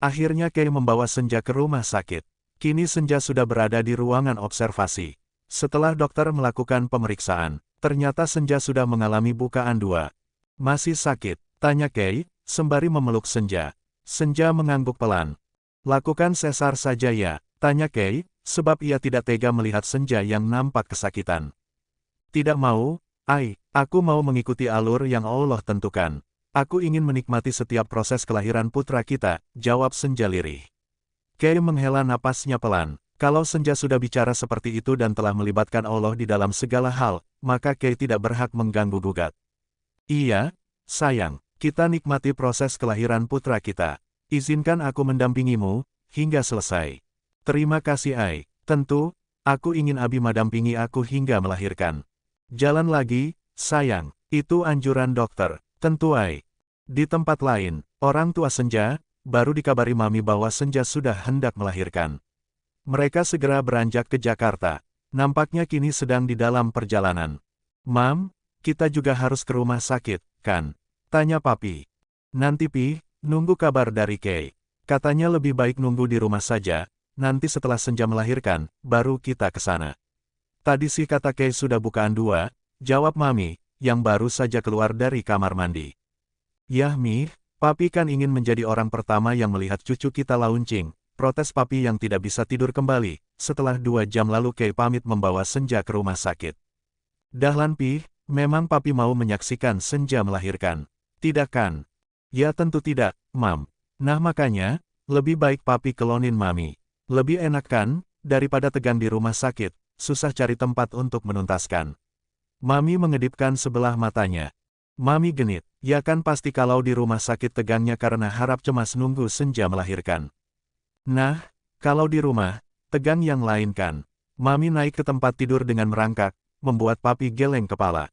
Akhirnya Kei membawa Senja ke rumah sakit. Kini Senja sudah berada di ruangan observasi. Setelah dokter melakukan pemeriksaan, ternyata Senja sudah mengalami bukaan 2. Masih sakit? Tanya Kei, sembari memeluk Senja. Senja mengangguk pelan. Lakukan sesar saja ya, tanya Kei, sebab ia tidak tega melihat Senja yang nampak kesakitan. Tidak mau, aku mau mengikuti alur yang Allah tentukan. Aku ingin menikmati setiap proses kelahiran putra kita, jawab Senja lirih. Kei menghela napasnya pelan. Kalau Senja sudah bicara seperti itu dan telah melibatkan Allah di dalam segala hal, maka Kei tidak berhak mengganggu-gugat. Iya, sayang, kita nikmati proses kelahiran putra kita. Izinkan aku mendampingimu, hingga selesai. Terima kasih tentu, aku ingin Abi mendampingi aku hingga melahirkan. Jalan lagi, sayang, itu anjuran dokter. Tentu Di tempat lain, orang tua Senja, baru dikabari Mami bahwa Senja sudah hendak melahirkan. Mereka segera beranjak ke Jakarta. Nampaknya kini sedang di dalam perjalanan. Mam, kita juga harus ke rumah sakit, kan? Tanya Papi. Nanti Pi, nunggu kabar dari Kei. Katanya lebih baik nunggu di rumah saja, nanti setelah Senja melahirkan, baru kita ke sana. Tadi sih kata Kei sudah bukaan 2, jawab Mami, yang baru saja keluar dari kamar mandi. Yah Mi, Papi kan ingin menjadi orang pertama yang melihat cucu kita launching, protes Papi yang tidak bisa tidur kembali. Setelah 2 jam lalu Kei pamit membawa Senja ke rumah sakit. Dahlan Pi, memang Papi mau menyaksikan Senja melahirkan. Tidak kan? Ya tentu tidak, Mam. Nah makanya, lebih baik Papi kelonin Mami. Lebih enak kan, daripada tegang di rumah sakit, susah cari tempat untuk menuntaskan. Mami mengedipkan sebelah matanya. Mami genit, ya kan pasti kalau di rumah sakit tegangnya karena harap cemas nunggu Senja melahirkan. Nah, kalau di rumah, tegang yang lain kan. Mami naik ke tempat tidur dengan merangkak, membuat Papi geleng kepala.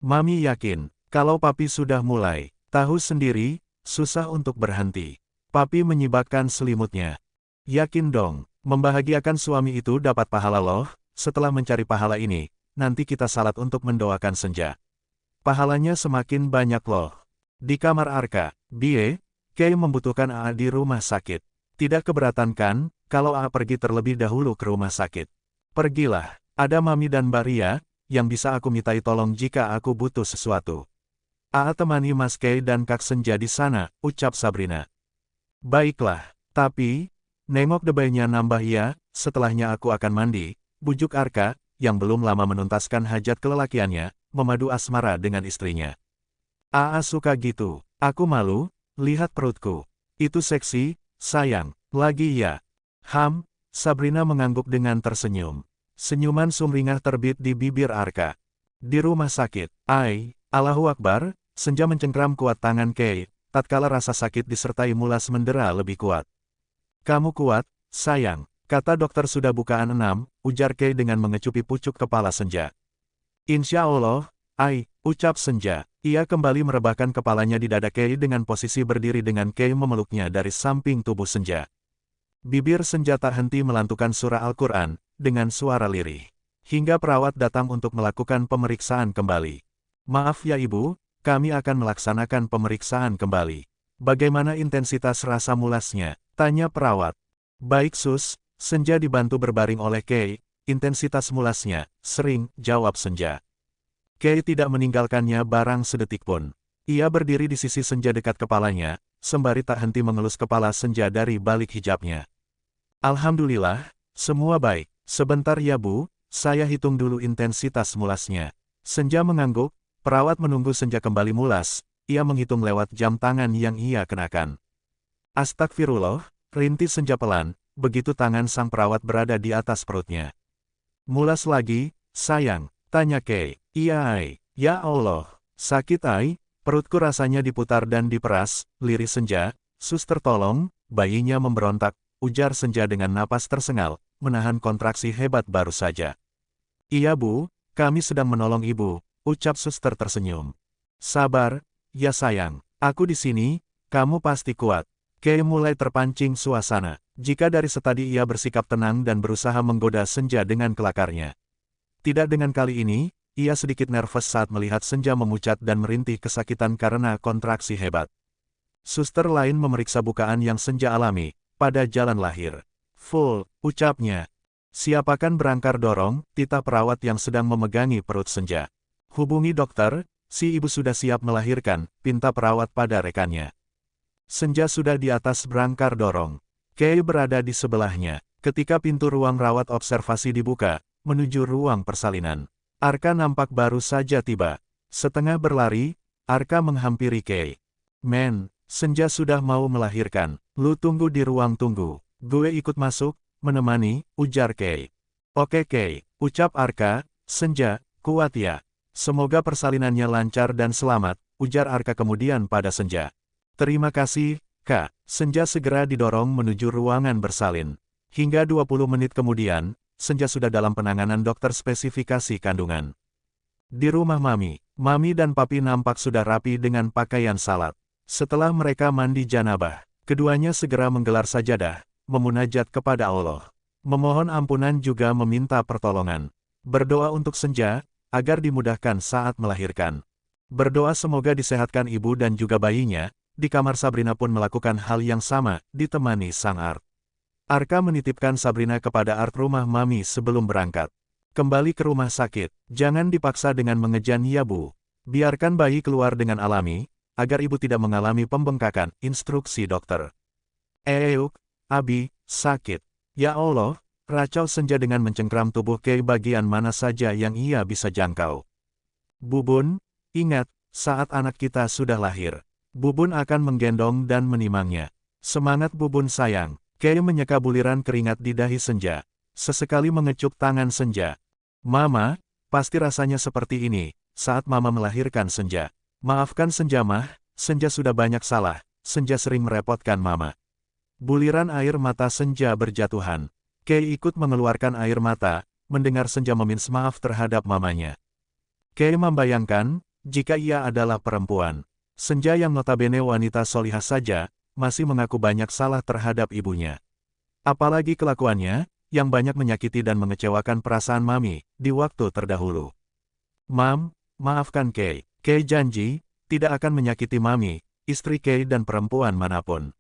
Mami yakin, kalau Papi sudah mulai, tahu sendiri, susah untuk berhenti. Papi menyibakkan selimutnya. Yakin dong, membahagiakan suami itu dapat pahala loh. Setelah mencari pahala ini, nanti kita salat untuk mendoakan Senja. Pahalanya semakin banyak loh. Di kamar Arka, Bie, Kei membutuhkan AA di rumah sakit. Tidak keberatan kan, kalau AA pergi terlebih dahulu ke rumah sakit? Pergilah, ada Mami dan Mbak Ria, yang bisa aku mintai tolong jika aku butuh sesuatu. AA temani Mas Kei dan Kak Senja di sana, ucap Sabrina. Baiklah, tapi, nengok debaynya nambah ya, setelahnya aku akan mandi, bujuk Arka, yang belum lama menuntaskan hajat kelelakiannya, memadu asmara dengan istrinya. AA suka gitu, aku malu, lihat perutku. Itu seksi, sayang, lagi ya. Sabrina mengangguk dengan tersenyum. Senyuman sumringah terbit di bibir Arka. Di rumah sakit, Allahu Akbar, Senja mencengkram kuat tangan Kei, tatkala rasa sakit disertai mulas mendera lebih kuat. Kamu kuat, sayang, kata dokter sudah bukaan 6, ujar Kei dengan mengecupi pucuk kepala Senja. Insya Allah, ucap Senja. Ia kembali merebahkan kepalanya di dada Kei dengan posisi berdiri dengan Kei memeluknya dari samping tubuh Senja. Bibir Senja tak henti melantukan surah Al-Quran, dengan suara lirih. Hingga perawat datang untuk melakukan pemeriksaan kembali. Maaf ya Ibu, kami akan melaksanakan pemeriksaan kembali. Bagaimana intensitas rasa mulasnya? Tanya perawat. Baik Sus, Senja dibantu berbaring oleh Kei, intensitas mulasnya, sering, jawab Senja. Kei tidak meninggalkannya barang sedetik pun. Ia berdiri di sisi Senja dekat kepalanya, sembari tak henti mengelus kepala Senja dari balik hijabnya. Alhamdulillah, semua baik. Sebentar ya Bu, saya hitung dulu intensitas mulasnya. Senja mengangguk, perawat menunggu Senja kembali mulas, ia menghitung lewat jam tangan yang ia kenakan. Astagfirullah, rintis Senja pelan, begitu tangan sang perawat berada di atas perutnya. Mulas lagi, sayang, tanya Kei. Iya ya Allah, sakit perutku rasanya diputar dan diperas, lirih Senja, suster tolong, bayinya memberontak, ujar Senja dengan napas tersengal, menahan kontraksi hebat baru saja. Iya Bu, kami sedang menolong Ibu, ucap suster tersenyum. Sabar, ya sayang, aku di sini, kamu pasti kuat. Kei mulai terpancing suasana, jika dari setadi ia bersikap tenang dan berusaha menggoda Senja dengan kelakarnya. Tidak dengan kali ini, ia sedikit nervous saat melihat Senja memucat dan merintih kesakitan karena kontraksi hebat. Suster lain memeriksa bukaan yang Senja alami, pada jalan lahir. Full, ucapnya. Siapakan berangkar dorong, titah perawat yang sedang memegangi perut Senja. Hubungi dokter, si ibu sudah siap melahirkan, pinta perawat pada rekannya. Senja sudah di atas berangkar dorong. Kei berada di sebelahnya. Ketika pintu ruang rawat observasi dibuka, menuju ruang persalinan. Arka nampak baru saja tiba. Setengah berlari, Arka menghampiri Kei. Men, Senja sudah mau melahirkan. Lu tunggu di ruang tunggu. Gue ikut masuk, menemani, ujar Kei. Oke Kei, ucap Arka. Senja, kuat ya. Semoga persalinannya lancar dan selamat, ujar Arka kemudian pada Senja. Terima kasih, Kak. Senja segera didorong menuju ruangan bersalin. Hingga 20 menit kemudian, Senja sudah dalam penanganan dokter spesifikasi kandungan. Di rumah Mami dan Papi nampak sudah rapi dengan pakaian salat. Setelah mereka mandi janabah, keduanya segera menggelar sajadah, memunajat kepada Allah. Memohon ampunan juga meminta pertolongan. Berdoa untuk Senja, agar dimudahkan saat melahirkan. Berdoa semoga disehatkan ibu dan juga bayinya. Di kamar Sabrina pun melakukan hal yang sama, ditemani sang Art. Arka menitipkan Sabrina kepada Art rumah Mami sebelum berangkat. Kembali ke rumah sakit, jangan dipaksa dengan mengejan ya Bu. Biarkan bayi keluar dengan alami, agar ibu tidak mengalami pembengkakan, instruksi dokter. Abi, sakit. Ya Allah, racau Senja dengan mencengkram tubuh Kei bagian mana saja yang ia bisa jangkau. Bubun, ingat, saat anak kita sudah lahir, Bubun akan menggendong dan menimangnya. Semangat Bubun sayang. Kei menyeka buliran keringat di dahi Senja. Sesekali mengecup tangan Senja. Mama, pasti rasanya seperti ini, saat Mama melahirkan Senja. Maafkan Senja mah, Senja sudah banyak salah, Senja sering merepotkan Mama. Buliran air mata Senja berjatuhan. Kei ikut mengeluarkan air mata, mendengar Senja meminta maaf terhadap mamanya. Kei membayangkan, jika ia adalah perempuan. Senja yang notabene wanita solihah saja, masih mengaku banyak salah terhadap ibunya. Apalagi kelakuannya, yang banyak menyakiti dan mengecewakan perasaan Mami, di waktu terdahulu. Maafkan Kei. Kei janji, tidak akan menyakiti Mami, istri Kei dan perempuan manapun.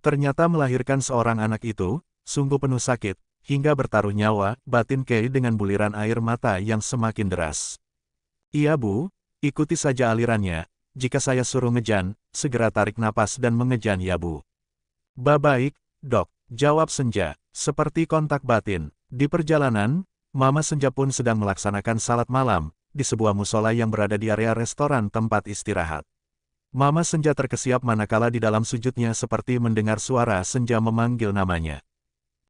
Ternyata melahirkan seorang anak itu, sungguh penuh sakit, hingga bertaruh nyawa, batin Kei dengan buliran air mata yang semakin deras. Iya Bu, ikuti saja alirannya. Jika saya suruh ngejan, segera tarik napas dan mengejan ya Bu. Baik, Dok, jawab Senja, seperti kontak batin. Di perjalanan, Mama Senja pun sedang melaksanakan salat malam, di sebuah musola yang berada di area restoran tempat istirahat. Mama Senja terkesiap manakala di dalam sujudnya seperti mendengar suara Senja memanggil namanya.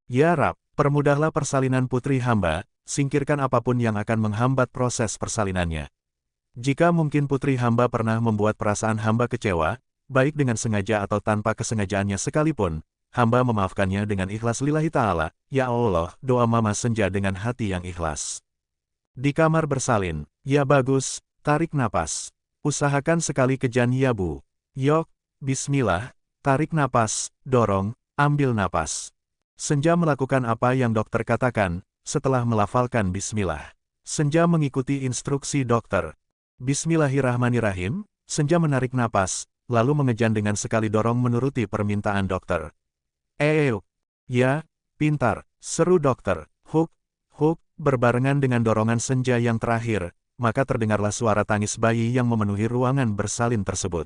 Ya Rab, permudahlah persalinan putri hamba, singkirkan apapun yang akan menghambat proses persalinannya. Jika mungkin putri hamba pernah membuat perasaan hamba kecewa, baik dengan sengaja atau tanpa kesengajaannya sekalipun, hamba memaafkannya dengan ikhlas lillahi ta'ala, ya Allah, doa Mama Senja dengan hati yang ikhlas. Di kamar bersalin, ya bagus, tarik napas. Usahakan sekali kejan ya Bu. Yok, bismillah, tarik napas, dorong, ambil napas. Senja melakukan apa yang dokter katakan, setelah melafalkan bismillah. Senja mengikuti instruksi dokter. Bismillahirrahmanirrahim, Senja menarik napas, lalu mengejan dengan sekali dorong menuruti permintaan dokter. Ya, pintar, seru dokter. Huk, berbarengan dengan dorongan Senja yang terakhir, maka terdengarlah suara tangis bayi yang memenuhi ruangan bersalin tersebut.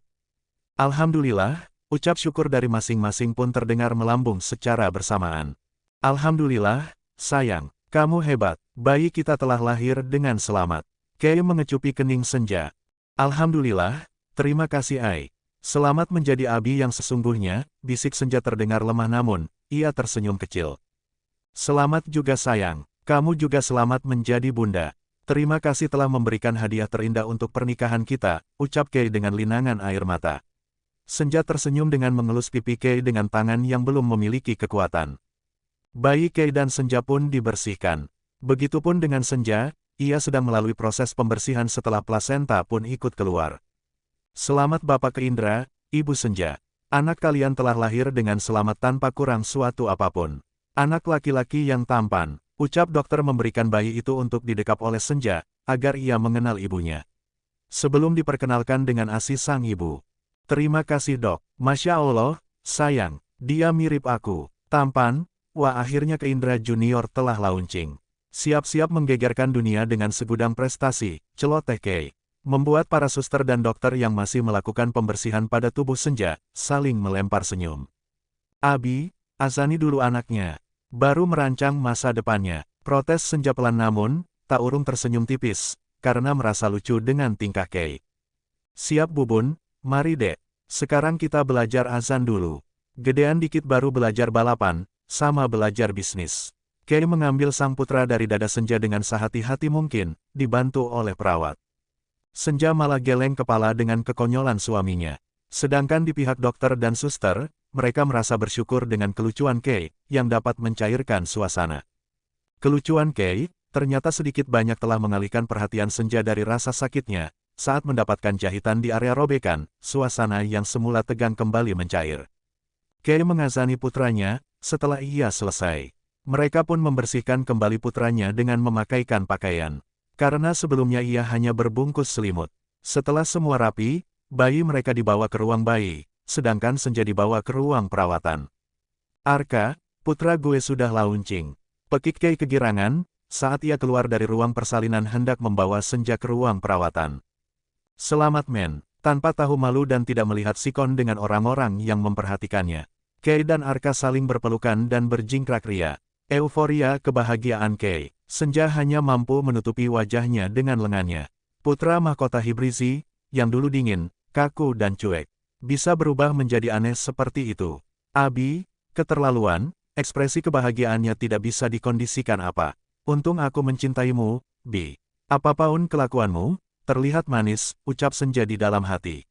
Alhamdulillah, ucap syukur dari masing-masing pun terdengar melambung secara bersamaan. Alhamdulillah, sayang, kamu hebat, bayi kita telah lahir dengan selamat. Kei mengecupi kening Senja. Alhamdulillah, terima kasih Ai. Selamat menjadi Abi yang sesungguhnya, bisik Senja terdengar lemah namun, ia tersenyum kecil. Selamat juga sayang, kamu juga selamat menjadi bunda. Terima kasih telah memberikan hadiah terindah untuk pernikahan kita, ucap Kei dengan linangan air mata. Senja tersenyum dengan mengelus pipi Kei dengan tangan yang belum memiliki kekuatan. Bayi Kei dan Senja pun dibersihkan. Begitupun dengan Senja, ia sedang melalui proses pembersihan setelah plasenta pun ikut keluar. Selamat Bapak Indra, Ibu Senja. Anak kalian telah lahir dengan selamat tanpa kurang suatu apapun. Anak laki-laki yang tampan, ucap dokter memberikan bayi itu untuk didekap oleh Senja, agar ia mengenal ibunya. Sebelum diperkenalkan dengan ASI sang ibu. Terima kasih dok. Masya Allah, sayang, dia mirip aku. Tampan, wah akhirnya Indra Junior telah launching. Siap-siap menggegerkan dunia dengan segudang prestasi, celoteh Kei. Membuat para suster dan dokter yang masih melakukan pembersihan pada tubuh Senja, saling melempar senyum. Abi, azani dulu anaknya. Baru merancang masa depannya. Protes Senja pelan namun, tak urung tersenyum tipis, karena merasa lucu dengan tingkah Kei. Siap Bubun, mari dek. Sekarang kita belajar azan dulu. Gedean dikit baru belajar balapan, sama belajar bisnis. Kei mengambil sang putra dari dada Senja dengan sehati-hati mungkin, dibantu oleh perawat. Senja malah geleng kepala dengan kekonyolan suaminya. Sedangkan di pihak dokter dan suster, mereka merasa bersyukur dengan kelucuan Kei, yang dapat mencairkan suasana. Kelucuan Kei, ternyata sedikit banyak telah mengalihkan perhatian Senja dari rasa sakitnya, saat mendapatkan jahitan di area robekan, suasana yang semula tegang kembali mencair. Kei mengazani putranya, setelah ia selesai. Mereka pun membersihkan kembali putranya dengan memakaikan pakaian. Karena sebelumnya ia hanya berbungkus selimut. Setelah semua rapi, bayi mereka dibawa ke ruang bayi, sedangkan Senja dibawa ke ruang perawatan. Arka, putra gue sudah launching. Pekik Kei kegirangan, saat ia keluar dari ruang persalinan hendak membawa Senja ke ruang perawatan. Selamat men, tanpa tahu malu dan tidak melihat sikon dengan orang-orang yang memperhatikannya. Kei dan Arka saling berpelukan dan berjingkrak ria. Euforia kebahagiaan Kei. Senja hanya mampu menutupi wajahnya dengan lengannya. Putra mahkota Hibrizi, yang dulu dingin, kaku dan cuek, bisa berubah menjadi aneh seperti itu. Abi, keterlaluan, ekspresi kebahagiaannya tidak bisa dikondisikan apa. Untung aku mencintaimu, Bi. Apapun kelakuanmu, terlihat manis, ucap Senja di dalam hati.